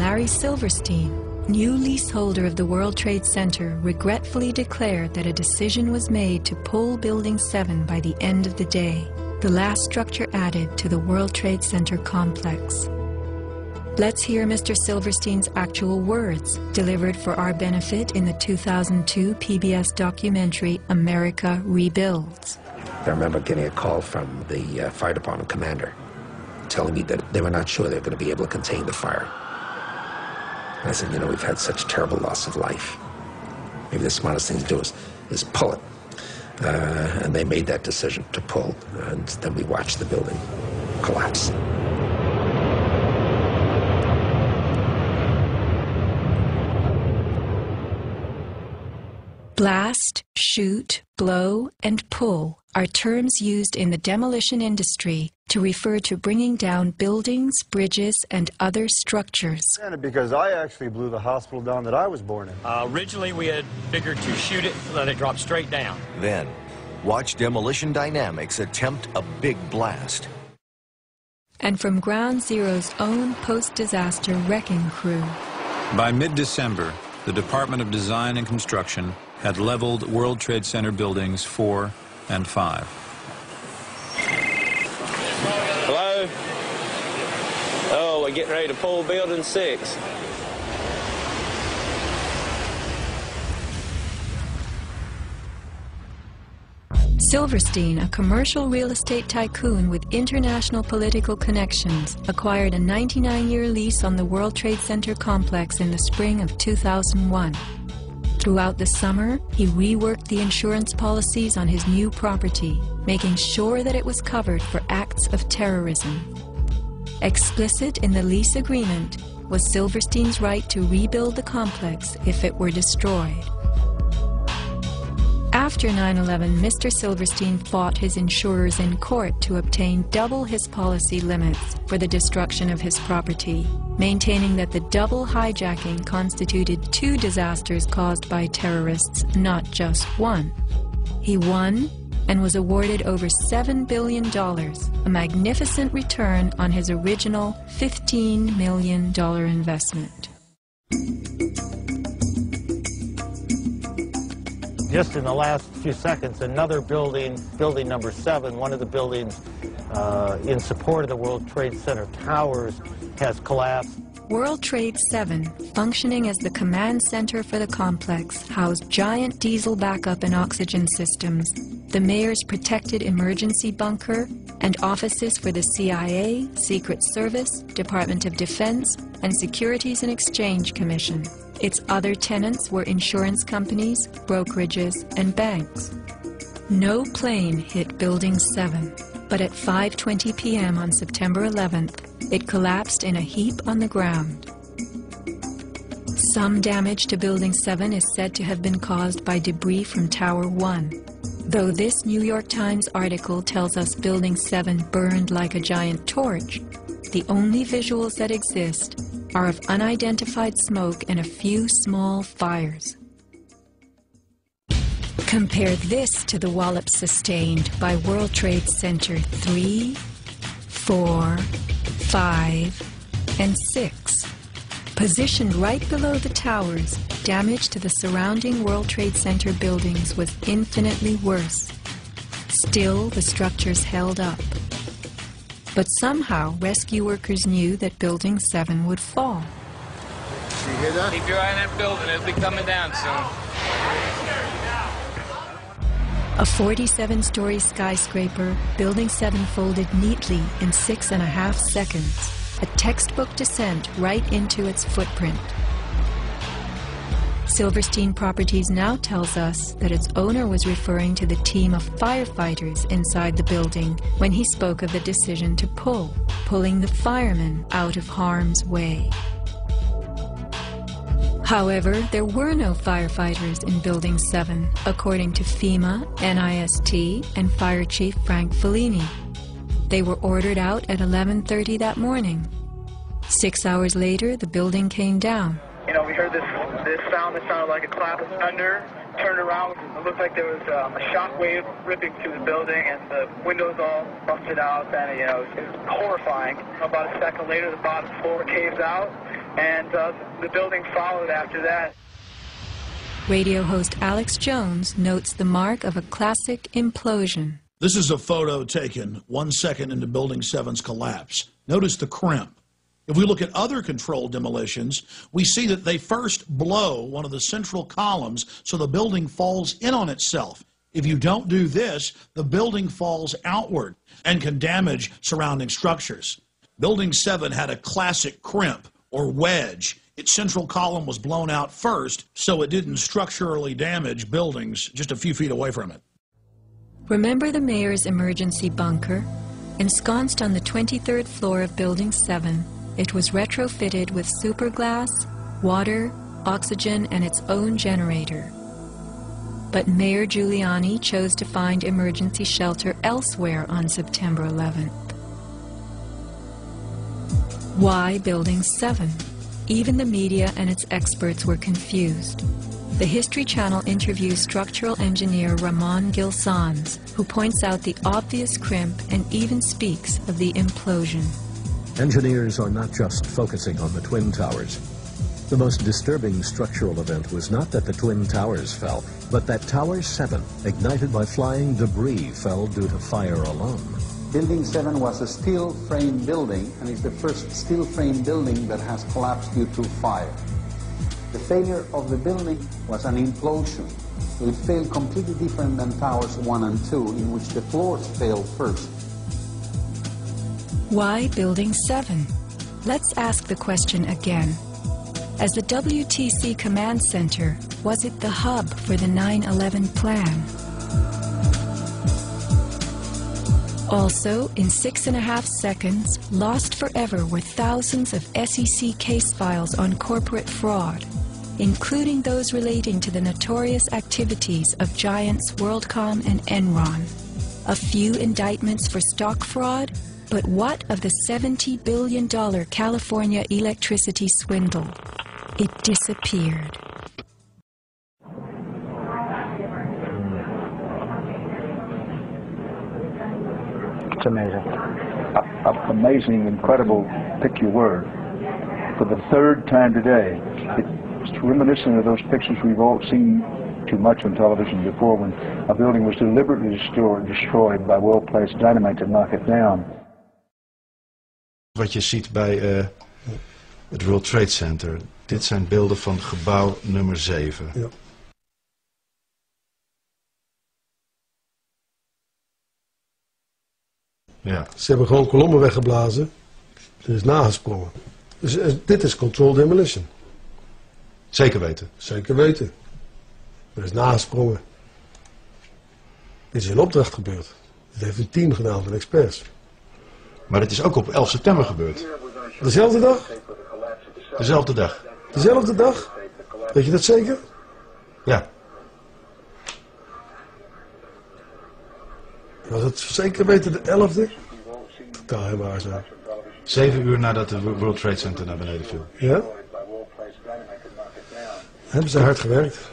Larry Silverstein, new leaseholder of the World Trade Center, regretfully declared that a decision was made to pull Building 7 by the end of the day, the last structure added to the World Trade Center complex. Let's hear Mr. Silverstein's actual words, delivered for our benefit in the 2002 PBS documentary, America Rebuilds. I remember getting a call from the fire department commander telling me that they were not sure they were going to be able to contain the fire. And I said, you know, we've had such terrible loss of life. Maybe the smartest thing to do is pull it. And they made that decision to pull, and then we watched the building collapse. Blast, shoot, blow, and pull are terms used in the demolition industry to refer to bringing down buildings, bridges, and other structures. Because I actually blew the hospital down that I was born in. Originally, we had figured to shoot it, let it drop straight down. Then, watch Demolition Dynamics attempt a big blast. And from Ground Zero's own post-disaster wrecking crew. By mid-December, the Department of Design and Construction had leveled World Trade Center buildings 4 and 5. Hello? Oh, we're getting ready to pull building 6. Silverstein, a commercial real estate tycoon with international political connections, acquired a 99-year lease on the World Trade Center complex in the spring of 2001. Throughout the summer, he reworked the insurance policies on his new property, making sure that it was covered for acts of terrorism. Explicit in the lease agreement was Silverstein's right to rebuild the complex if it were destroyed. After 9/11, Mr. Silverstein fought his insurers in court to obtain double his policy limits for the destruction of his property, maintaining that the double hijacking constituted 2 disasters caused by terrorists, not just one. He won and was awarded over $7 billion, a magnificent return on his original $15 million investment. Just in the last few seconds, another building, building number 7, one of the buildings in support of the World Trade Center towers, has collapsed. World Trade 7, functioning as the command center for the complex, housed giant diesel backup and oxygen systems, the mayor's protected emergency bunker, and offices for the CIA, Secret Service, Department of Defense, and Securities and Exchange Commission. Its other tenants were insurance companies, brokerages, and banks. No plane hit Building 7, but at 5:20 p.m. on September 11th, it collapsed in a heap on the ground. Some damage to Building 7 is said to have been caused by debris from Tower 1. Though this New York Times article tells us Building 7 burned like a giant torch, the only visuals that exist are of unidentified smoke and a few small fires. Compare this to the wallop sustained by World Trade Center 3, 4, 5, and 6. Positioned right below the towers, damage to the surrounding World Trade Center buildings was infinitely worse. Still, the structures held up. But somehow, rescue workers knew that Building 7 would fall. You hear that? Keep your eye on that building. It'll be coming down soon. A 47-story skyscraper, Building 7 folded neatly in 6.5 seconds, a textbook descent right into its footprint. Silverstein Properties now tells us that its owner was referring to the team of firefighters inside the building when he spoke of the decision to pulling the firemen out of harm's way. However, there were no firefighters in Building 7, according to FEMA, NIST, and Fire Chief Frank Fellini. They were ordered out at 11:30 that morning. 6 hours later, the building came down. You know, we heard this sound that sounded like a clap of thunder. Turned around, it looked like there was a shock wave ripping through the building, and the windows all busted out, and, you know, it was horrifying. About a second later, the bottom floor caves out. and the building followed after that. Radio host Alex Jones notes the mark of a classic implosion. This is a photo taken 1 second into Building 7's collapse. Notice the crimp. If we look at other controlled demolitions, we see that they first blow one of the central columns so the building falls in on itself. If you don't do this, the building falls outward and can damage surrounding structures. Building 7 had a classic crimp or wedge. Its central column was blown out first, so it didn't structurally damage buildings just a few feet away from it. Remember the mayor's emergency bunker? Ensconced on the 23rd floor of Building 7, it was retrofitted with superglass, water, oxygen, and its own generator. But Mayor Giuliani chose to find emergency shelter elsewhere on September 11th. Why Building 7? Even the media and its experts were confused. The History Channel interviews structural engineer Ramon Gilsans, who points out the obvious crimp and even speaks of the implosion. Engineers are not just focusing on the Twin Towers. The most disturbing structural event was not that the Twin Towers fell, but that Tower 7, ignited by flying debris, fell due to fire alone. Building 7 was a steel frame building, and is the first steel frame building that has collapsed due to fire. The failure of the building was an implosion. It failed completely different than Towers 1 and 2, in which the floors failed first. Why Building 7? Let's ask the question again. As the WTC command center, was it the hub for the 9/11 plan? Also, in 6.5 seconds, lost forever were thousands of SEC case files on corporate fraud, including those relating to the notorious activities of giants WorldCom and Enron. A few indictments for stock fraud, but what of the $70 billion California electricity swindle? It disappeared. It's amazing. Amazing, incredible, pick your word. For the third time today, it's reminiscent of those pictures we've all seen too much on television before, when a building was deliberately destroyed by well-placed dynamite to knock it down. Wat je ziet bij het World Trade Center. Dit zijn beelden van gebouw nummer 7. Ja. Ja. Ze hebben gewoon kolommen weggeblazen. Er is nagesprongen. Dus dit is controlled demolition. Zeker weten? Zeker weten. Er is nagesprongen. Dit is in opdracht gebeurd. Dit heeft een team gedaan van experts. Maar dit is ook op 11 september gebeurd. Dezelfde dag? Dezelfde dag. Dezelfde dag? Weet je dat zeker? Ja. Was het zeker weten de 11e? Totaal helemaal zo. 7 uur nadat de World Trade Center naar beneden viel. Ja? Hebben ze hard gewerkt.